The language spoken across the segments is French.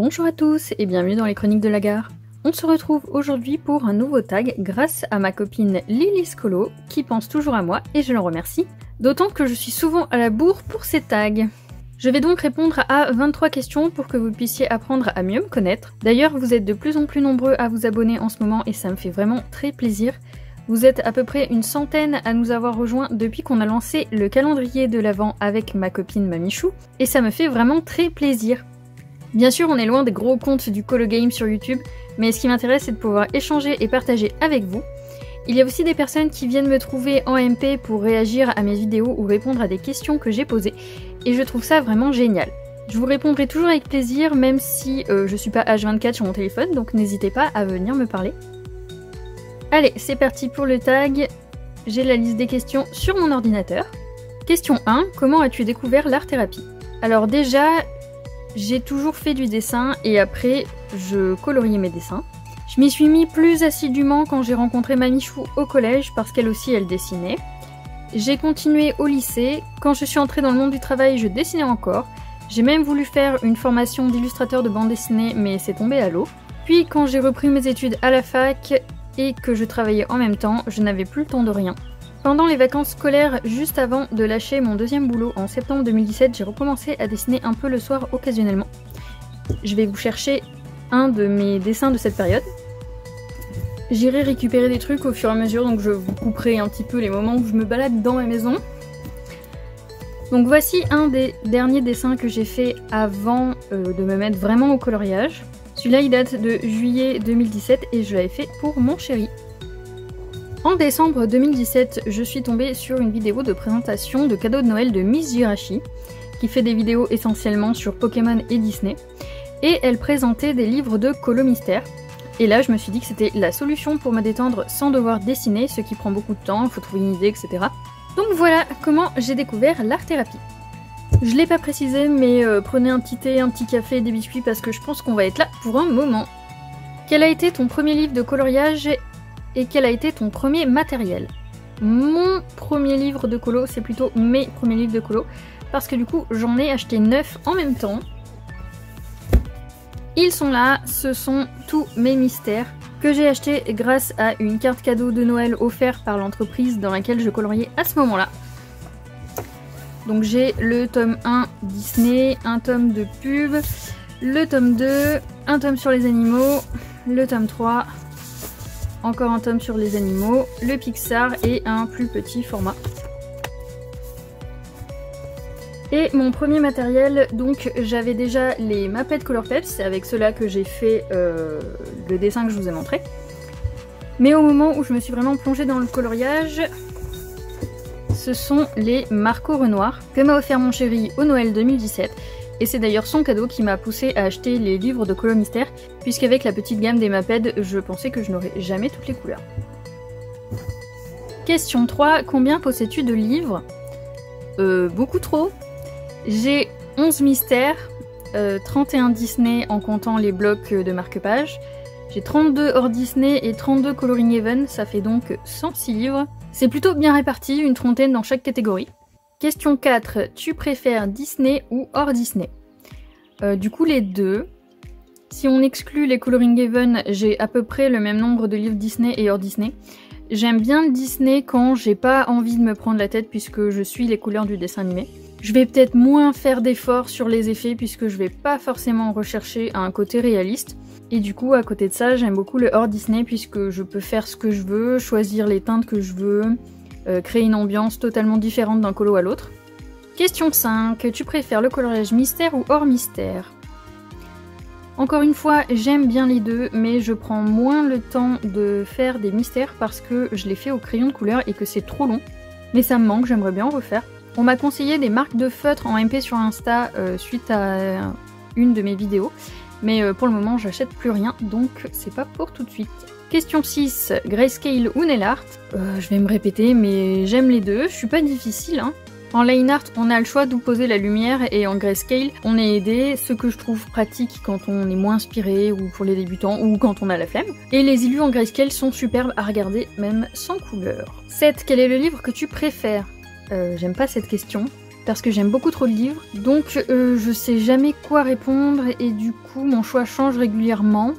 Bonjour à tous et bienvenue dans les Chroniques de la Gare. On se retrouve aujourd'hui pour un nouveau tag grâce à ma copine Liliscolo qui pense toujours à moi et je l'en remercie, d'autant que je suis souvent à la bourre pour ces tags. Je vais donc répondre à 23 questions pour que vous puissiez apprendre à mieux me connaître. D'ailleurs, vous êtes de plus en plus nombreux à vous abonner en ce moment et ça me fait vraiment très plaisir. Vous êtes à peu près une centaine à nous avoir rejoints depuis qu'on a lancé le calendrier de l'Avent avec ma copine Mamichou et ça me fait vraiment très plaisir. Bien sûr, on est loin des gros comptes du Colo Game sur YouTube, mais ce qui m'intéresse c'est de pouvoir échanger et partager avec vous. Il y a aussi des personnes qui viennent me trouver en MP pour réagir à mes vidéos ou répondre à des questions que j'ai posées, et je trouve ça vraiment génial. Je vous répondrai toujours avec plaisir, même si je suis pas H24 sur mon téléphone, donc n'hésitez pas à venir me parler. Allez, c'est parti pour le tag. J'ai la liste des questions sur mon ordinateur. Question 1. Comment as-tu découvert l'art-thérapie? Alors déjà, j'ai toujours fait du dessin et après, je coloriais mes dessins. Je m'y suis mis plus assidûment quand j'ai rencontré Mamichou au collège parce qu'elle aussi, elle dessinait. J'ai continué au lycée. Quand je suis entrée dans le monde du travail, je dessinais encore. J'ai même voulu faire une formation d'illustrateur de bande dessinée, mais c'est tombé à l'eau. Puis quand j'ai repris mes études à la fac et que je travaillais en même temps, je n'avais plus le temps de rien. Pendant les vacances scolaires, juste avant de lâcher mon deuxième boulot en septembre 2017, j'ai recommencé à dessiner un peu le soir occasionnellement. Je vais vous chercher un de mes dessins de cette période. J'irai récupérer des trucs au fur et à mesure, donc je vous couperai un petit peu les moments où je me balade dans ma maison. Donc voici un des derniers dessins que j'ai fait avant de me mettre vraiment au coloriage. Celui-là il date de juillet 2017 et je l'avais fait pour mon chéri. En décembre 2017, je suis tombée sur une vidéo de présentation de cadeaux de Noël de Miss Jirachi, qui fait des vidéos essentiellement sur Pokémon et Disney, et elle présentait des livres de Colo Mystère. Et là, je me suis dit que c'était la solution pour me détendre sans devoir dessiner, ce qui prend beaucoup de temps, il faut trouver une idée, etc. Donc voilà comment j'ai découvert l'art-thérapie. Je l'ai pas précisé, mais prenez un petit thé, un petit café, des biscuits, parce que je pense qu'on va être là pour un moment. Quel a été ton premier livre de coloriage et quel a été ton premier matériel? Mon premier livre de colo, c'est plutôt mes premiers livres de colo, parce que du coup j'en ai acheté 9 en même temps. Ils sont là, ce sont tous mes mystères que j'ai achetés grâce à une carte cadeau de Noël offerte par l'entreprise dans laquelle je coloriais à ce moment-là. Donc j'ai le tome 1 Disney, un tome de pub, le tome 2, un tome sur les animaux, le tome 3, encore un tome sur les animaux, le Pixar et un plus petit format. Et mon premier matériel, donc j'avais déjà les Mapette Color Peps, c'est avec cela que j'ai fait le dessin que je vous ai montré. Mais au moment où je me suis vraiment plongée dans le coloriage, ce sont les Marco Renoir que m'a offert mon chéri au Noël 2017. Et c'est d'ailleurs son cadeau qui m'a poussé à acheter les livres de Colo Mystère, puisqu'avec la petite gamme des Maped, je pensais que je n'aurais jamais toutes les couleurs. Question 3. Combien possèdes-tu de livres? Beaucoup trop. J'ai 11 mystères, 31 Disney en comptant les blocs de marque-page. J'ai 32 hors Disney et 32 Coloring Even, ça fait donc 106 livres. C'est plutôt bien réparti, une trentaine dans chaque catégorie. Question 4. Tu préfères Disney ou hors Disney? Du coup les deux. Si on exclut les Coloring Even, j'ai à peu près le même nombre de livres Disney et hors Disney. J'aime bien le Disney quand j'ai pas envie de me prendre la tête puisque je suis les couleurs du dessin animé. Je vais peut-être moins faire d'efforts sur les effets puisque je vais pas forcément rechercher un côté réaliste. Et du coup à côté de ça j'aime beaucoup le hors Disney puisque je peux faire ce que je veux, choisir les teintes que je veux, créer une ambiance totalement différente d'un colo à l'autre. Question 5. Tu préfères le coloriage mystère ou hors mystère? Encore une fois, j'aime bien les deux, mais je prends moins le temps de faire des mystères parce que je les fais au crayon de couleur et que c'est trop long. Mais ça me manque, j'aimerais bien en refaire. On m'a conseillé des marques de feutre en MP sur Insta suite à une de mes vidéos. Mais pour le moment, j'achète plus rien, donc c'est pas pour tout de suite. Question 6. Grayscale ou nail art? Je vais me répéter, mais j'aime les deux, je suis pas difficile, hein. En line art, on a le choix d'où poser la lumière et en grayscale, on est aidé, ce que je trouve pratique quand on est moins inspiré ou pour les débutants ou quand on a la flemme. Et les illus en grayscale sont superbes à regarder même sans couleur. 7. Quel est le livre que tu préfères? J'aime pas cette question. parce que j'aime beaucoup trop de livres, donc je sais jamais quoi répondre et du coup mon choix change régulièrement.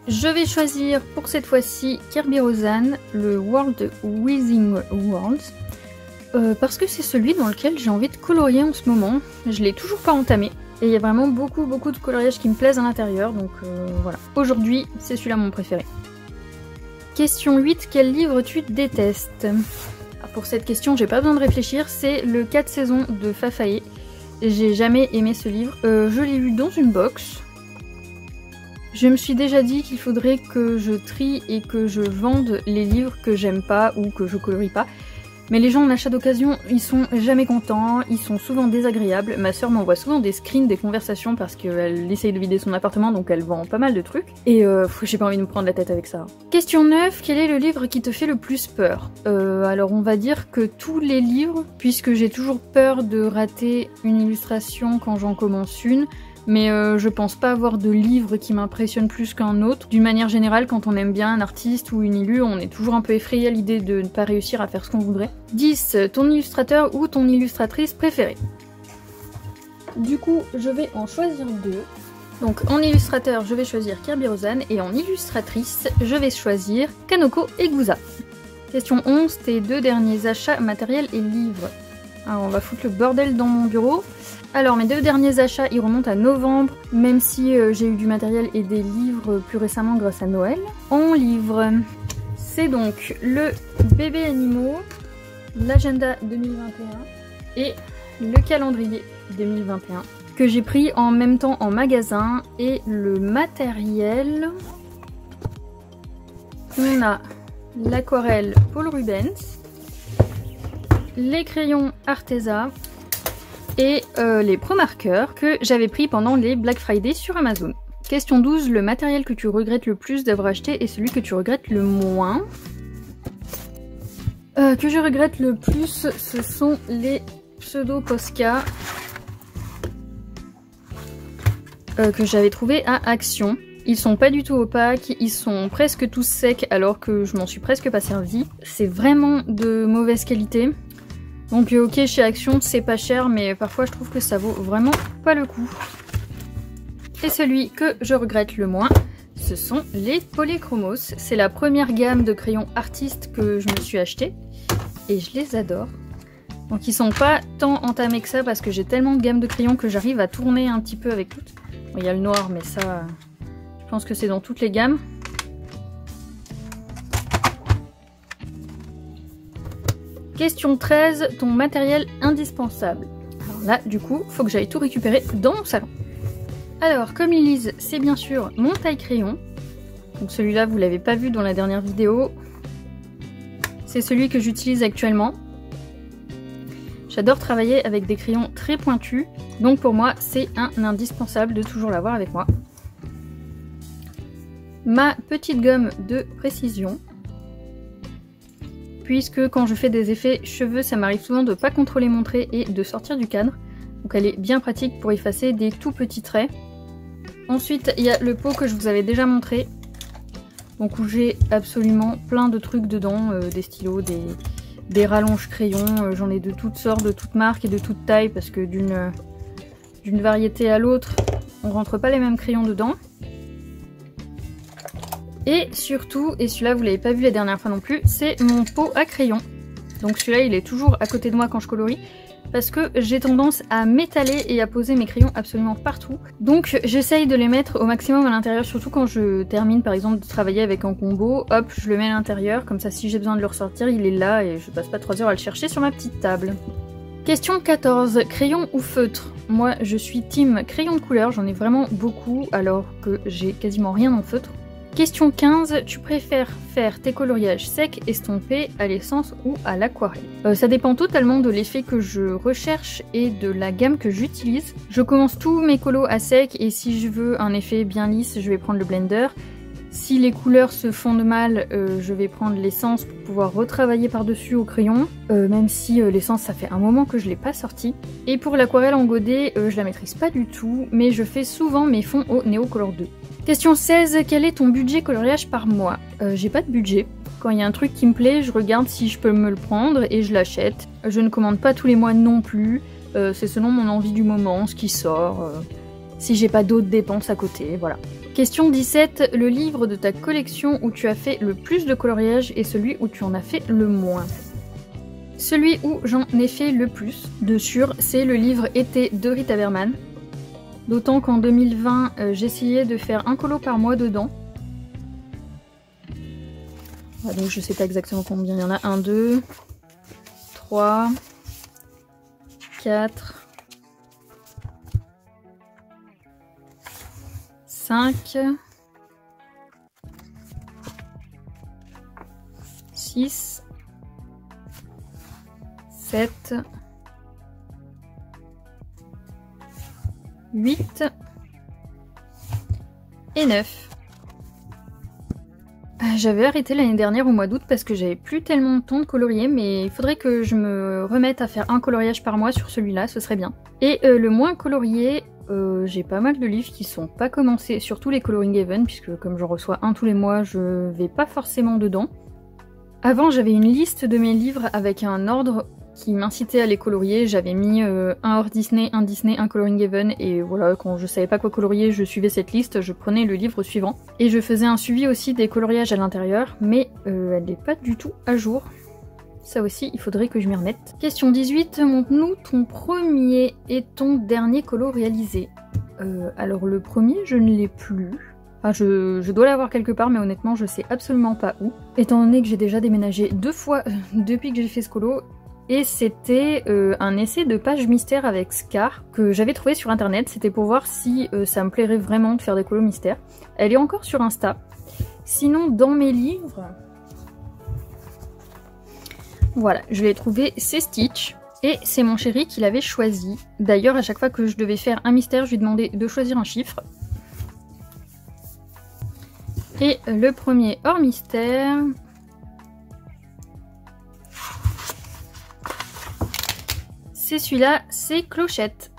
Je vais choisir pour cette fois-ci Kerby Rosanes, le World Within Worlds, parce que c'est celui dans lequel j'ai envie de colorier en ce moment. Je l'ai toujours pas entamé et il y a vraiment beaucoup de coloriages qui me plaisent à l'intérieur, donc voilà. Aujourd'hui, c'est celui-là mon préféré. Question 8, quel livre tu détestes? Pour cette question, j'ai pas besoin de réfléchir, c'est le 4 saisons de Fafaye. J'ai jamais aimé ce livre. Je l'ai lu dans une box. Je me suis déjà dit qu'il faudrait que je trie et que je vende les livres que j'aime pas ou que je colorie pas. Mais les gens en achat d'occasion, ils sont jamais contents, ils sont souvent désagréables. Ma soeur m'envoie souvent des screens des conversations parce qu'elle essaye de vider son appartement, donc elle vend pas mal de trucs. Et j'ai pas envie de me prendre la tête avec ça. Question 9, quel est le livre qui te fait le plus peur? Alors on va dire que tous les livres, puisque j'ai toujours peur de rater une illustration quand j'en commence une. Mais je pense pas avoir de livre qui m'impressionne plus qu'un autre. D'une manière générale, quand on aime bien un artiste ou une illu, on est toujours un peu effrayé à l'idée de ne pas réussir à faire ce qu'on voudrait. 10. Ton illustrateur ou ton illustratrice préférée? Du coup, je vais en choisir deux. Donc en illustrateur, je vais choisir Kerby Rosanes et en illustratrice, je vais choisir Kanoko Egusa. Question 11. Tes deux derniers achats matériels et livres. Alors on va foutre le bordel dans mon bureau. Alors mes deux derniers achats, ils remontent à novembre, même si j'ai eu du matériel et des livres plus récemment grâce à Noël. En livre, c'est donc le Bébé Animaux, l'agenda 2021 et le calendrier 2021 que j'ai pris en même temps en magasin. Et le matériel, on a l'aquarelle Paul Rubens, les crayons Arteza et les Pro Markers que j'avais pris pendant les Black Friday sur Amazon. Question 12, le matériel que tu regrettes le plus d'avoir acheté et celui que tu regrettes le moins. Que je regrette le plus, ce sont les pseudo Posca que j'avais trouvé à Action. Ils sont pas du tout opaques, ils sont presque tous secs alors que je m'en suis presque pas servi. C'est vraiment de mauvaise qualité. Donc ok, chez Action c'est pas cher, mais parfois je trouve que ça vaut vraiment pas le coup. Et celui que je regrette le moins, ce sont les Polychromos. C'est la première gamme de crayons artistes que je me suis acheté et je les adore. Donc ils sont pas tant entamés que ça parce que j'ai tellement de gammes de crayons que j'arrive à tourner un petit peu avec toutes. Bon, il y a le noir, mais ça, je pense que c'est dans toutes les gammes. Question 13, ton matériel indispensable. Alors là, du coup, faut que j'aille tout récupérer dans mon salon. Alors, comme ils lisent, c'est bien sûr mon taille-crayon. Donc celui-là, vous l'avez pas vu dans la dernière vidéo. C'est celui que j'utilise actuellement. J'adore travailler avec des crayons très pointus. Donc pour moi, c'est un indispensable de toujours l'avoir avec moi. Ma petite gomme de précision. Puisque quand je fais des effets cheveux, ça m'arrive souvent de ne pas contrôler mon trait et de sortir du cadre. Donc elle est bien pratique pour effacer des tout petits traits. Ensuite, il y a le pot que je vous avais déjà montré. Donc où j'ai absolument plein de trucs dedans, des stylos, des rallonges crayons, j'en ai de toutes sortes, de toutes marques et de toutes tailles parce que d'une variété à l'autre, on rentre pas les mêmes crayons dedans. Et surtout, et celui-là vous l'avez pas vu la dernière fois non plus, c'est mon pot à crayon. Donc celui-là il est toujours à côté de moi quand je colorie, parce que j'ai tendance à m'étaler et à poser mes crayons absolument partout. Donc j'essaye de les mettre au maximum à l'intérieur, surtout quand je termine par exemple de travailler avec un combo, hop je le mets à l'intérieur, comme ça si j'ai besoin de le ressortir il est là et je passe pas 3 heures à le chercher sur ma petite table. Question 14, crayon ou feutre? Moi je suis team crayon de couleur, j'en ai vraiment beaucoup alors que j'ai quasiment rien en feutre. Question 15, tu préfères faire tes coloriages secs, estompés, à l'essence ou à l'aquarelle? Ça dépend totalement de l'effet que je recherche et de la gamme que j'utilise. Je commence tous mes colos à sec et si je veux un effet bien lisse, je vais prendre le blender. Si les couleurs se fondent mal, je vais prendre l'essence pour pouvoir retravailler par-dessus au crayon, même si l'essence ça fait un moment que je l'ai pas sortie. Et pour l'aquarelle en godet, je la maîtrise pas du tout, mais je fais souvent mes fonds au Neocolor 2. Question 16, quel est ton budget coloriage par mois? J'ai pas de budget. Quand il y a un truc qui me plaît, je regarde si je peux me le prendre et je l'achète. Je ne commande pas tous les mois non plus, c'est selon mon envie du moment, ce qui sort, si j'ai pas d'autres dépenses à côté, voilà. Question 17, le livre de ta collection où tu as fait le plus de coloriage et celui où tu en as fait le moins. Celui où j'en ai fait le plus, de sûr, c'est le livre Été de Rita Berman. D'autant qu'en 2020, j'essayais de faire un colo par mois dedans. Ah, donc je sais pas exactement combien il y en a. 1, 2, 3, 4, 5, 6, 7, 8 et 9. J'avais arrêté l'année dernière au mois d'août parce que j'avais plus tellement de temps de colorier, mais il faudrait que je me remette à faire un coloriage par mois sur celui-là, ce serait bien. Et le moins colorié, j'ai pas mal de livres qui sont pas commencés, surtout les Coloring Even, puisque comme j'en reçois un tous les mois, je vais pas forcément dedans. Avant, j'avais une liste de mes livres avec un ordre qui m'incitait à les colorier. J'avais mis un hors Disney, un Coloring Even, et voilà, quand je savais pas quoi colorier, je suivais cette liste, je prenais le livre suivant. Et je faisais un suivi aussi des coloriages à l'intérieur, mais elle n'est pas du tout à jour. Ça aussi, il faudrait que je m'y remette. Question 18, montre-nous ton premier et ton dernier colo réalisé. Alors le premier, je ne l'ai plus. Enfin, je dois l'avoir quelque part, mais honnêtement, je sais absolument pas où. Étant donné que j'ai déjà déménagé 2 fois depuis que j'ai fait ce colo, et c'était un essai de page mystère avec Scar que j'avais trouvé sur internet. C'était pour voir si ça me plairait vraiment de faire des colos mystères. Elle est encore sur Insta. Sinon, dans mes livres, voilà, je l'ai trouvé, c'est Stitch. Et c'est mon chéri qui l'avait choisi. D'ailleurs, à chaque fois que je devais faire un mystère, je lui demandais de choisir un chiffre. Et le premier hors mystère, c'est celui-là, c'est Clochette.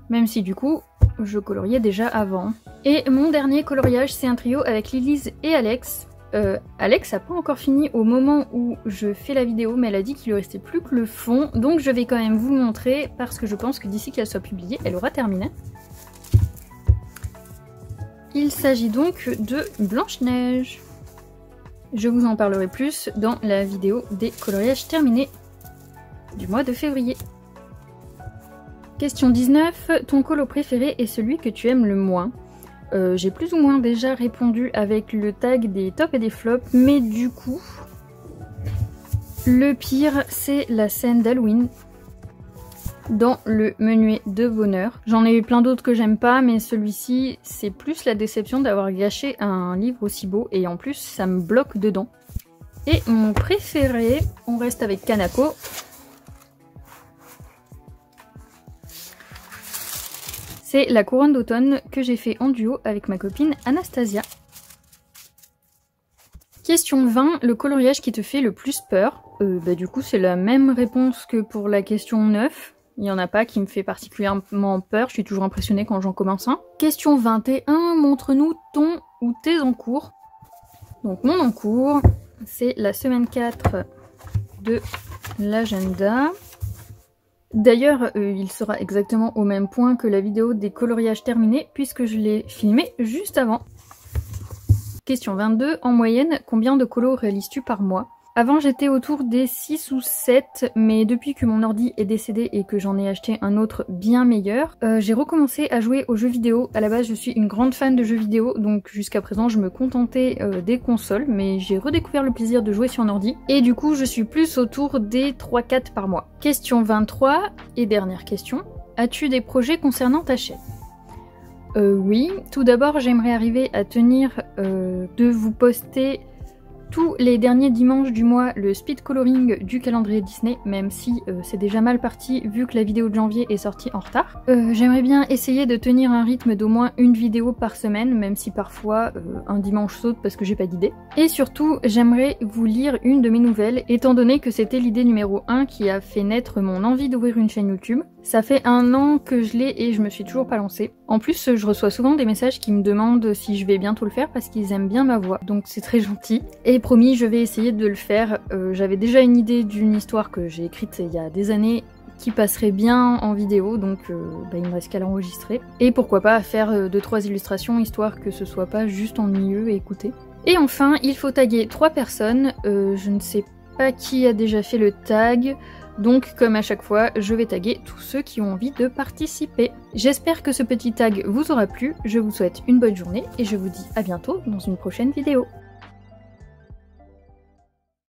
Même si du coup, je coloriais déjà avant. Et mon dernier coloriage, c'est un trio avec Lilise et Alex. Alex a pas encore fini au moment où je fais la vidéo, mais elle a dit qu'il lui restait plus que le fond. Donc je vais quand même vous le montrer, parce que je pense que d'ici qu'elle soit publiée, elle aura terminé. Il s'agit donc de Blanche-Neige. Je vous en parlerai plus dans la vidéo des coloriages terminés du mois de février. Question 19, ton colo préféré est celui que tu aimes le moins. J'ai plus ou moins déjà répondu avec le tag des tops et des flops, mais du coup, le pire c'est la scène d'Halloween dans le menuet de bonheur. J'en ai eu plein d'autres que j'aime pas, mais celui-ci c'est plus la déception d'avoir gâché un livre aussi beau, et en plus ça me bloque dedans. Et mon préféré, on reste avec Kanako. C'est la couronne d'automne que j'ai fait en duo avec ma copine Anastasia. Question 20, le coloriage qui te fait le plus peur. Du coup c'est la même réponse que pour la question 9. Il n'y en a pas qui me fait particulièrement peur, je suis toujours impressionnée quand j'en commence un. Question 21, montre-nous ton ou tes encours. Donc mon encours, c'est la semaine 4 de l'agenda. D'ailleurs, il sera exactement au même point que la vidéo des coloriages terminés, puisque je l'ai filmé juste avant. Question 22, en moyenne, combien de colos réalises-tu par mois? Avant j'étais autour des 6 ou 7, mais depuis que mon ordi est décédé et que j'en ai acheté un autre bien meilleur, j'ai recommencé à jouer aux jeux vidéo. À la base je suis une grande fan de jeux vidéo, donc jusqu'à présent je me contentais des consoles, mais j'ai redécouvert le plaisir de jouer sur un ordi, et du coup je suis plus autour des 3-4 par mois. Question 23, et dernière question, as-tu des projets concernant ta chaîne? Oui, tout d'abord j'aimerais arriver à tenir de vous poster tous les derniers dimanches du mois le speed coloring du calendrier Disney, même si c'est déjà mal parti vu que la vidéo de janvier est sortie en retard. J'aimerais bien essayer de tenir un rythme d'au moins une vidéo par semaine, même si parfois un dimanche saute parce que j'ai pas d'idée. Et surtout, j'aimerais vous lire une de mes nouvelles, étant donné que c'était l'idée numéro 1 qui a fait naître mon envie d'ouvrir une chaîne YouTube. Ça fait 1 an que je l'ai et je me suis toujours pas lancée. En plus, je reçois souvent des messages qui me demandent si je vais bientôt le faire parce qu'ils aiment bien ma voix, donc c'est très gentil. Et promis, je vais essayer de le faire. J'avais déjà une idée d'une histoire que j'ai écrite il y a des années qui passerait bien en vidéo, donc il me reste qu'à l'enregistrer. Et pourquoi pas faire 2-3 illustrations, histoire que ce soit pas juste ennuyeux à écouter. Et enfin, il faut taguer 3 personnes. Je ne sais pas qui a déjà fait le tag, donc comme à chaque fois, je vais taguer tous ceux qui ont envie de participer. J'espère que ce petit tag vous aura plu, je vous souhaite une bonne journée et je vous dis à bientôt dans une prochaine vidéo.